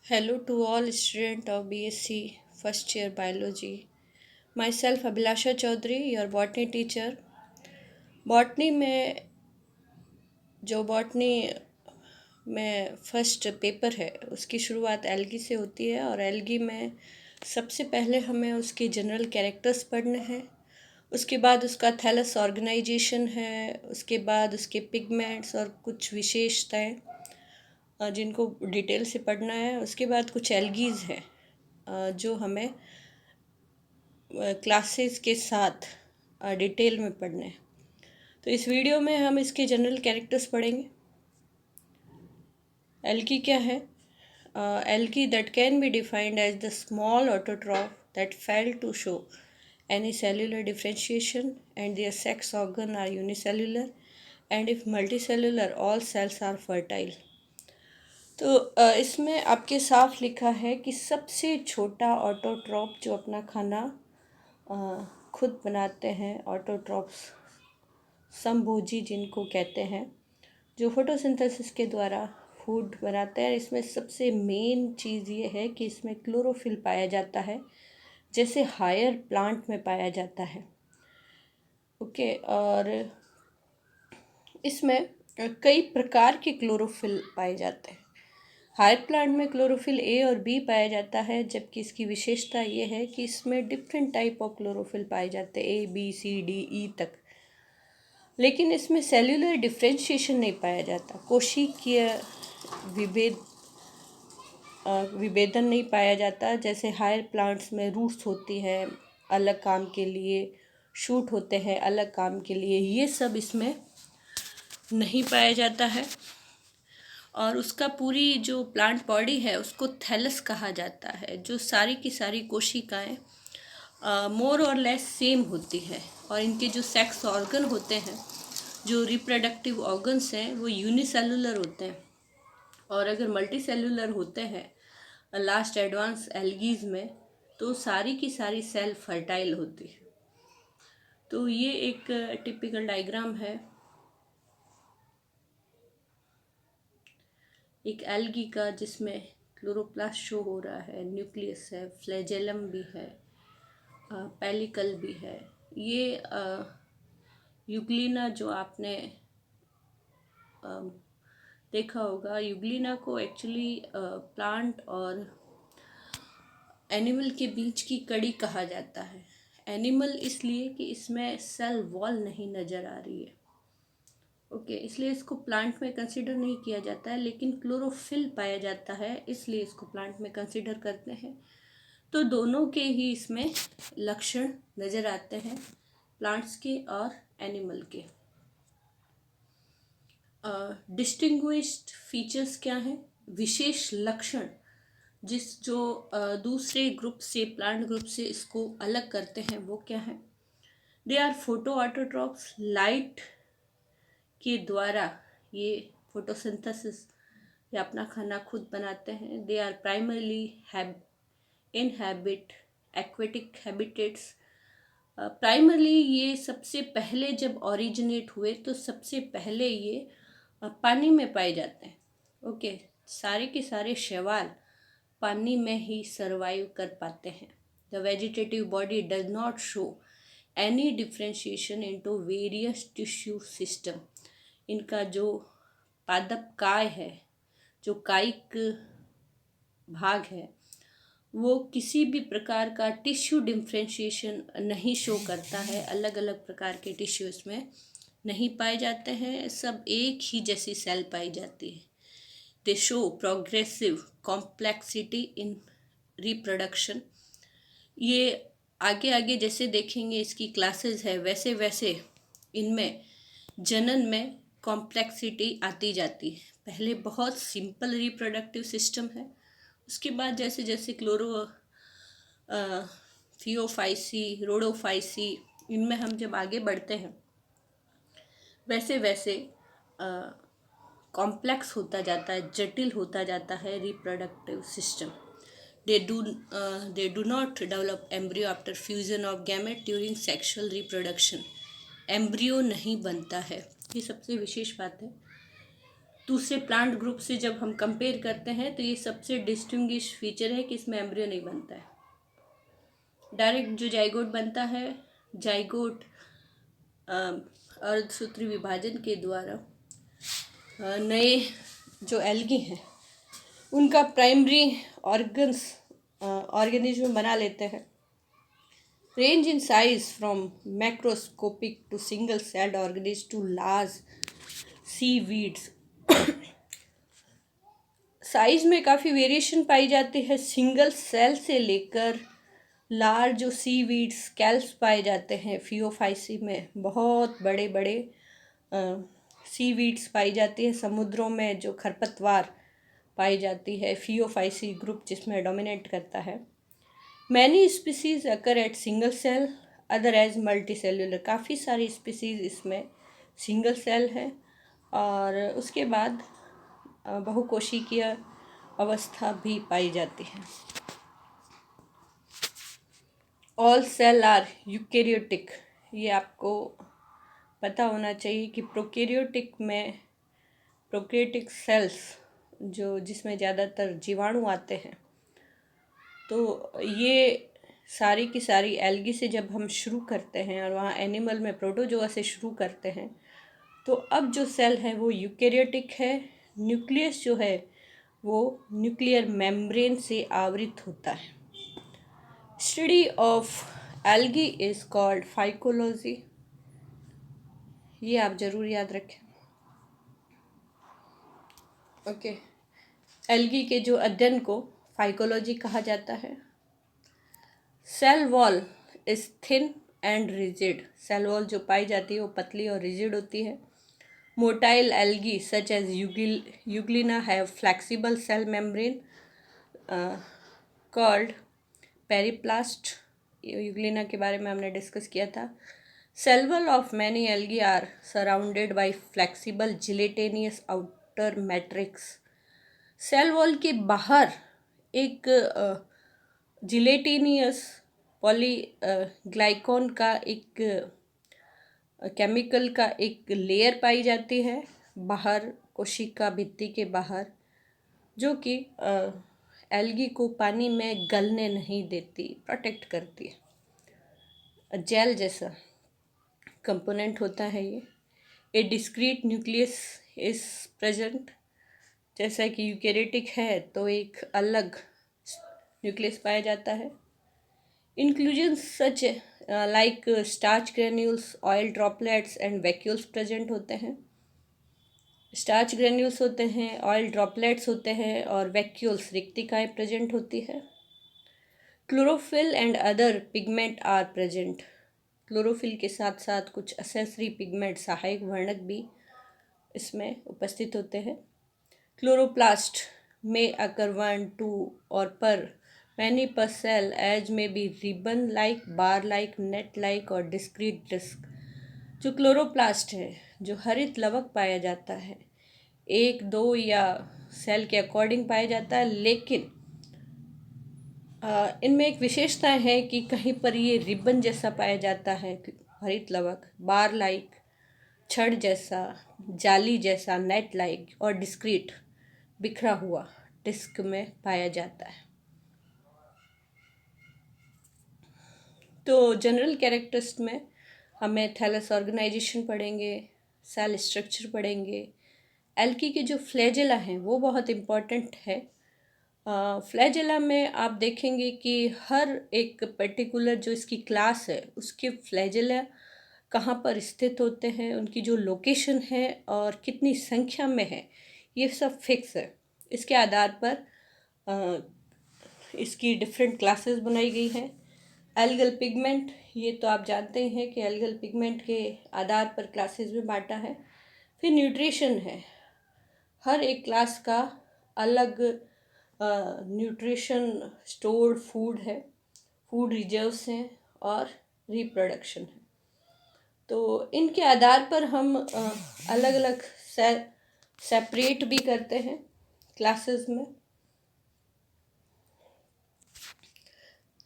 Hello to all students of BSc first year biology. Myself Abhilasha Chaudhary, your botany teacher. Botany में जो botany में first paper है उसकी शुरुआत algae से होती है और एल्गी में सबसे पहले हमें उसके जनरल कैरेक्टर्स पढ़ने हैं। उसके बाद उसका थैलस ऑर्गेनाइजेशन है, उसके बाद उसके पिगमेंट्स और कुछ विशेषताएं जिनको डिटेल से पढ़ना है। उसके बाद कुछ एल्गीज हैं जो हमें क्लासेस के साथ डिटेल में पढ़ने हैं। तो इस वीडियो में हम इसके जनरल कैरेक्टर्स पढ़ेंगे। एल्गी क्या है? Algae that can be defined as the small autotroph that fail to show any cellular differentiation and their sex organ are unicellular and if multicellular all cells are fertile। तो इसमें आपके साफ लिखा है कि सबसे छोटा ऑटोट्रॉप जो अपना खाना खुद बनाते हैं, ऑटोट्रॉप्स समभोजी जिनको कहते हैं, जो फोटोसिंथेसिस के द्वारा फूड बनाते हैं। इसमें सबसे मेन चीज़ ये है कि इसमें क्लोरोफिल पाया जाता है, जैसे हायर प्लांट में पाया जाता है। ओके, और इसमें कई प्रकार के क्लोरोफिल पाए जाते हैं। हायर प्लांट में क्लोरोफिल ए और बी पाया जाता है, जबकि इसकी विशेषता ये है कि इसमें डिफरेंट टाइप ऑफ क्लोरोफिल पाए जाते हैं, A B C D E तक। लेकिन इसमें सेल्यूलर डिफ्रेंशिएशन नहीं पाया जाता, कोशिकीय विभेद विभेदन नहीं पाया जाता। जैसे हायर प्लांट्स में रूट्स होती है अलग काम के लिए, शूट होते हैं अलग काम के लिए, ये सब इसमें नहीं पाया जाता है। और उसका पूरी जो प्लांट बॉडी है उसको थैलस कहा जाता है, जो सारी की सारी कोशिकाएं मोर और लेस सेम होती है। और इनके जो सेक्स ऑर्गन होते हैं, जो रिप्रोडक्टिव ऑर्गन्स हैं, वो यूनिसेलुलर होते हैं। और अगर मल्टी सेलुलर होते हैं लास्ट एडवांस एल्गीज में, तो सारी की सारी सेल फर्टाइल होती है। तो ये एक टिपिकल डायग्राम है एक एल्गी का, जिसमें क्लोरोप्लास्ट शो हो रहा है, न्यूक्लियस है, फ्लैजेलम भी है, पेलिकल भी है। ये यूग्लिना जो आपने देखा होगा, यूग्लिना को एक्चुअली प्लांट और एनिमल के बीच की कड़ी कहा जाता है। एनिमल इसलिए कि इसमें सेल वॉल नहीं नज़र आ रही है। ओके, इसलिए इसको प्लांट में कंसीडर नहीं किया जाता है, लेकिन क्लोरोफिल पाया जाता है, इसलिए इसको प्लांट में कंसीडर करते हैं। तो दोनों के ही इसमें लक्षण नज़र आते हैं, प्लांट्स के और एनिमल के। डिस्टिंग्विश्ड फीचर्स क्या हैं? विशेष लक्षण जो दूसरे ग्रुप से, प्लांट ग्रुप से इसको अलग करते हैं, वो क्या है? They are photoautotrophs, light के द्वारा ये फोटोसिंथेसिस या अपना खाना खुद बनाते हैं। They are primarily inhabit aquatic habitats. Primarily ये सबसे पहले जब ओरिजिनेट हुए तो सबसे पहले ये पानी में पाए जाते हैं। ओके, सारे के सारे शैवाल पानी में ही सरवाइव कर पाते हैं। The vegetative body does not show any differentiation into various tissue system. इनका जो पादप काय है, जो कायिक भाग है, वो किसी भी प्रकार का टिश्यू डिफ्रेंशिएशन नहीं शो करता है। अलग अलग प्रकार के टिश्यू इसमें नहीं पाए जाते हैं, सब एक ही जैसी सेल पाई जाती है। दे show progressive complexity in reproduction. ये आगे आगे जैसे देखेंगे, इसकी क्लासेस है, वैसे वैसे इनमें जनन में कॉम्प्लेक्सिटी आती जाती है। पहले बहुत सिंपल रिप्रोडक्टिव सिस्टम है, उसके बाद जैसे जैसे थियोफाइसी, रोडोफाइसी, इनमें हम जब आगे बढ़ते हैं, वैसे वैसे कॉम्प्लेक्स होता जाता है, जटिल होता जाता है reproductive system. They do not develop embryo after fusion of gamete during sexual reproduction. Embryo नहीं बनता है, ये सबसे विशेष बात है। दूसरे प्लांट ग्रुप से जब हम कंपेयर करते हैं तो ये सबसे डिस्टिंग्विश फीचर है कि इसमें एम्ब्रियो नहीं बनता है। डायरेक्ट जो जाइगोट बनता है, जाइगोट अर्धसूत्री विभाजन के द्वारा नए जो एल्गी हैं उनका प्राइमरी ऑर्गेनिज्म बना लेते हैं। Range in size from macroscopic to single celled organism to large seaweeds. Size में काफ़ी वेरिएशन पाई जाती है। सिंगल सेल से लेकर लार्ज जो सीवीड्स स्कैल्प्स पाए जाते हैं, फियोफाइसी में बहुत बड़े बड़े सीवीड्स पाई जाती है। समुद्रों में जो खरपतवार पाई जाती है, फियोफाइसी ग्रुप जिसमें डोमिनेट करता है। Many species occur at single cell other as multicellular. काफ़ी सारी स्पीसीज इसमें सिंगल सेल है और उसके बाद बहुकोशिकीय अवस्था भी पाई जाती है। All cell are eukaryotic. ये आपको पता होना चाहिए कि प्रोकैरियोटिक सेल्स जो जिसमें ज़्यादातर जीवाणु आते हैं, तो ये सारी की सारी एल्गी से जब हम शुरू करते हैं और वहाँ एनिमल में प्रोटोजोआ से शुरू करते हैं, तो अब जो सेल है वो यूकेरियोटिक है। न्यूक्लियस जो है वो न्यूक्लियर मेम्ब्रेन से आवृत होता है। Study of algae is called phycology. ये आप जरूर याद रखें। ओके, एल्गी के जो अध्ययन को फाइकोलॉजी कहा जाता है। Cell wall is thin and rigid. Cell wall जो पाई जाती है वो पतली और रिजिड होती है। Motile algae such as Euglena have flexible cell membrane called periplast. Euglena के बारे में हमने डिस्कस किया था। Cell wall of many algae are surrounded by flexible gelatinous outer matrix. Cell wall के बाहर एक जिलेटेनियस पॉलीग्लाइकॉन का एक केमिकल का एक लेयर पाई जाती है बाहर, कोशिका भित्ति के बाहर, जो कि एल्गी को पानी में गलने नहीं देती, प्रोटेक्ट करती है। जेल जैसा कंपोनेंट होता है ये। ए डिस्क्रीट न्यूक्लियस इज प्रेजेंट। जैसा कि यूकेरियोटिक है तो एक अलग न्यूक्लियस पाया जाता है। Inclusion such like starch granules, oil droplets and vacuoles present होते हैं। स्टार्च ग्रेन्यूल्स होते हैं, ऑयल ड्रॉपलेट्स होते हैं और वैक्यूल्स रिक्तिकाएँ प्रेजेंट होती है। Chlorophyll and other pigment are present. Chlorophyll के साथ साथ कुछ असेसरी पिगमेंट, सहायक वर्णक भी इसमें उपस्थित होते हैं। क्लोरोप्लास्ट में अकर 1, 2 और पर मैनी पर सेल एज में बी रिबन लाइक, बार लाइक, नेट लाइक और डिस्क्रीट डिस्क। जो क्लोरोप्लास्ट है, जो हरित लवक पाया जाता है, 1, 2 या सेल के अकॉर्डिंग पाया जाता है, लेकिन इनमें एक विशेषता है कि कहीं पर ये रिबन जैसा पाया जाता है हरित लवक, बार लाइक छड़ जैसा, जाली जैसा, नेट लाइक और डिस्क्रीट बिखरा हुआ डिस्क में पाया जाता है। तो जनरल कैरेक्टरिस्टिक में हमें थैलस ऑर्गेनाइजेशन पढ़ेंगे, सेल स्ट्रक्चर पढ़ेंगे। एल्गी के जो फ्लैजेला हैं वो बहुत इम्पॉर्टेंट है। फ्लैजेला में आप देखेंगे कि हर एक पर्टिकुलर जो इसकी क्लास है उसके फ्लैजेला कहाँ पर स्थित होते हैं, उनकी जो लोकेशन है और कितनी संख्या में है, ये सब फिक्स है। इसके आधार पर इसकी डिफरेंट क्लासेस बनाई गई हैं। एल्गल पिगमेंट, ये तो आप जानते हैं कि एल्गल पिगमेंट के आधार पर क्लासेस में बांटा है। फिर न्यूट्रिशन है, हर एक क्लास का अलग न्यूट्रिशन स्टोर्ड फूड है, फूड रिजर्व्स हैं और रिप्रोडक्शन है। तो इनके आधार पर हम अलग अलग सेपरेट भी करते हैं क्लासेस में।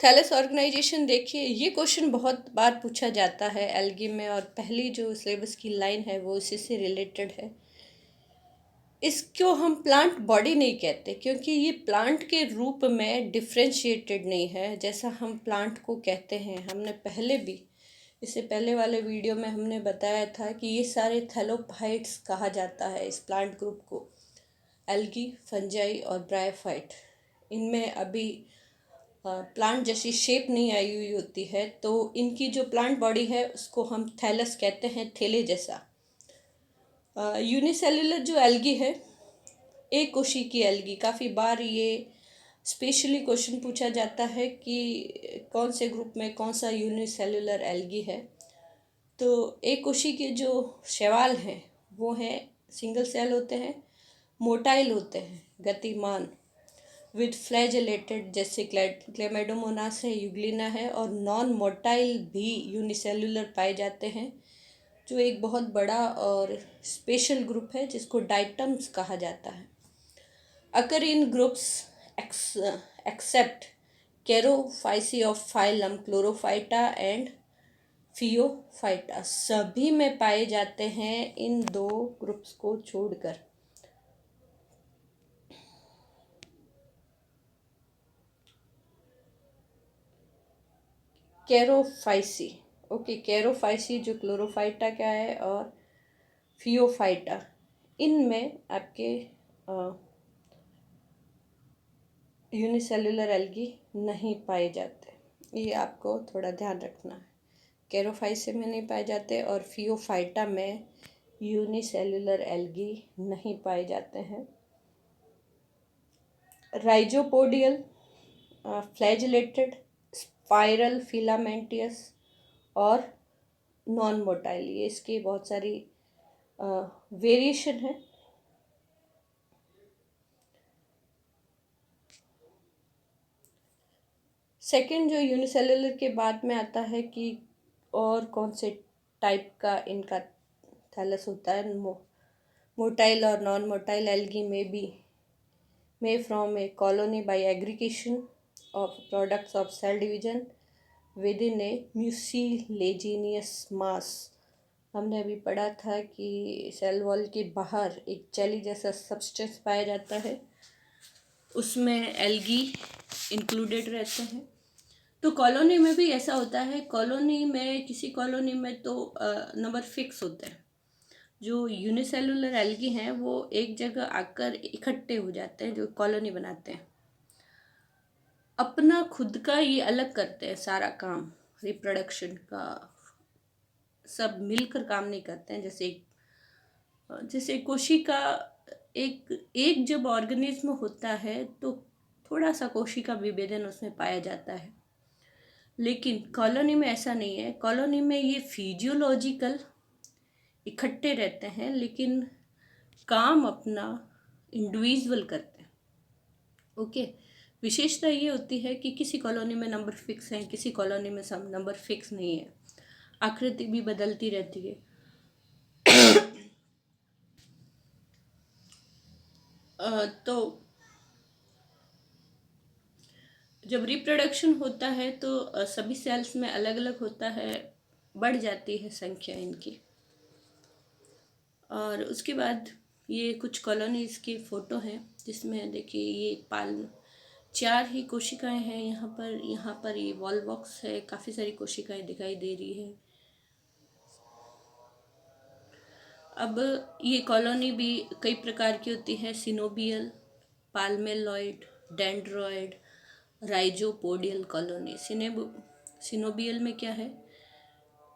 थैलस ऑर्गेनाइजेशन देखिए, ये क्वेश्चन बहुत बार पूछा जाता है एल्गी में और पहली जो सिलेबस की लाइन है वो इसी से रिलेटेड है। इसको हम प्लांट बॉडी नहीं कहते, क्योंकि ये प्लांट के रूप में डिफ्रेंशिएटेड नहीं है जैसा हम प्लांट को कहते हैं। हमने पहले भी, इससे पहले वाले वीडियो में हमने बताया था कि ये सारे थैलोफाइट्स कहा जाता है इस प्लांट ग्रुप को, एल्गी, फंजाई और ब्रायोफाइट। इनमें अभी प्लांट जैसी शेप नहीं आई हुई होती है, तो इनकी जो प्लांट बॉडी है उसको हम थैलस कहते हैं, थैले जैसा। यूनिसेल्युलर जो एल्गी है, एक कोशी की एल्गी, काफ़ी बार ये स्पेशली क्वेश्चन पूछा जाता है कि कौन से ग्रुप में कौन सा यूनिसेल्युलर एल्गी है। तो एक कोशी के जो शैवाल हैं वो हैं सिंगल सेल होते हैं, मोटाइल होते हैं, गतिमान, विद फ्लैजेलेटेड, जैसे क्लेमेडोमोनास है, यूग्लिना है, और नॉन मोटाइल भी यूनिसेल्युलर पाए जाते हैं, जो एक बहुत बड़ा और स्पेशल ग्रुप है जिसको डाइटम्स कहा जाता है। Occur in groups except Charophyceae of phylum Chlorophyta and Phaeophyta, सभी में पाए जाते हैं इन दो ग्रुप्स को छोड़कर। कैरोफाइसी, ओके, कैरोफाइसी जो क्लोरोफाइटा का है और फियोफाइटा, इनमें आपके यूनिसेल्युलर एल्गी नहीं पाए जाते। ये आपको थोड़ा ध्यान रखना है। कैरोफाइसी में नहीं पाए जाते और फियोफाइटा में यूनिसेल्युलर एल्गी नहीं पाए जाते हैं। राइजोपोडियल, फ्लैजिलेटेड, स्पाइरल फिलामेंटियस और नॉन मोटाइल, ये इसकी बहुत सारी वेरिएशन है। सेकंड जो यूनिसेल्युलर के बाद में आता है कि और कौन से टाइप का इनका थैलस होता है। मोटाइल और नॉन मोटाइल एल्गी में भी may from a colony by aggregation of products of cell division within a mucilaginous mass। हमने अभी पढ़ा था कि सेल वॉल के बाहर एक जेली जैसा सब्सटेंस पाया जाता है, उसमें एल्गी इंक्लूडेड रहते हैं। तो कॉलोनी में भी ऐसा होता है। कॉलोनी में, किसी कॉलोनी में तो नंबर फिक्स होते हैं। जो यूनिसेलुलर एल्गी हैं वो एक जगह आकर इकट्ठे हो जाते हैं, जो कॉलोनी बनाते हैं। अपना खुद का ये अलग करते हैं सारा काम, रिप्रोडक्शन का सब मिलकर काम नहीं करते हैं। जैसे कोशिका, एक जब ऑर्गेनिज्म होता है तो थोड़ा सा कोशिका विभेदन उसमें पाया जाता है, लेकिन कॉलोनी में ऐसा नहीं है। कॉलोनी में ये फिजियोलॉजिकल इकट्ठे रहते हैं, लेकिन काम अपना इंडिविजुअल करते हैं। ओके, विशेषता ये होती है कि किसी कॉलोनी में नंबर फिक्स है, किसी कॉलोनी में सब नंबर फिक्स नहीं है, आकृति भी बदलती रहती है। तो जब रिप्रोडक्शन होता है तो सभी सेल्स में अलग अलग होता है, बढ़ जाती है संख्या इनकी। और उसके बाद ये कुछ कॉलोनीज़ की फ़ोटो हैं, जिसमें देखिए ये पाल 4 ही कोशिकाएं हैं यहाँ पर ये वॉल बॉक्स है, काफ़ी सारी कोशिकाएं दिखाई दे रही है। अब ये कॉलोनी भी कई प्रकार की होती है, सिनोबियल, पाल्मेलॉइड, डेंड्रॉइड, राइजोपोडियल कॉलोनी। सिनोबियल में क्या है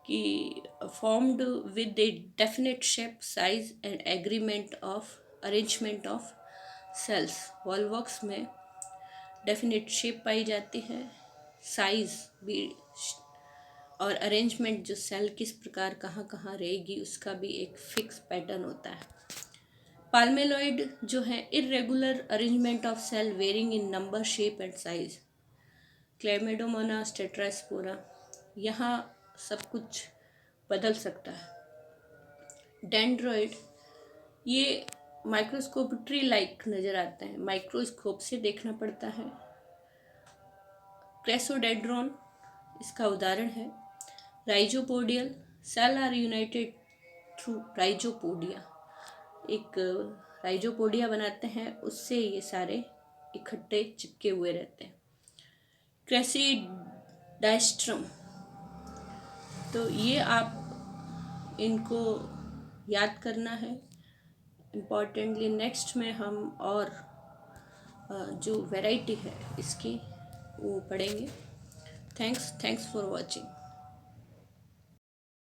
कि formed with a definite shape, size and arrangement of cells. Volvox में डेफिनेट शेप पाई जाती है, साइज भी और अरेंजमेंट, जो सेल किस प्रकार कहाँ कहाँ रहेगी उसका भी एक फिक्स पैटर्न होता है। पाल्मेलॉइड जो है irregular arrangement of cell varying in number, shape and size. Chlamydomonas, Tetraspora, यहाँ सब कुछ बदल सकता है। डेंड्रॉइड ये माइक्रोस्कोप ट्री लाइक नज़र आते हैं, माइक्रोस्कोप से देखना पड़ता है। क्रेसोडेड्रॉन इसका उदाहरण है। राइजोपोडियल, सेल आर यूनाइटेड थ्रू राइजोपोडिया, एक राइजोपोडिया बनाते हैं उससे ये सारे इकट्ठे चिपके हुए रहते हैं। क्रेसीडाइस्ट्रम, तो ये आप इनको याद करना है इम्पॉर्टेंटली। नेक्स्ट में हम और जो वैरायटी है इसकी वो पढ़ेंगे। Thanks for watching.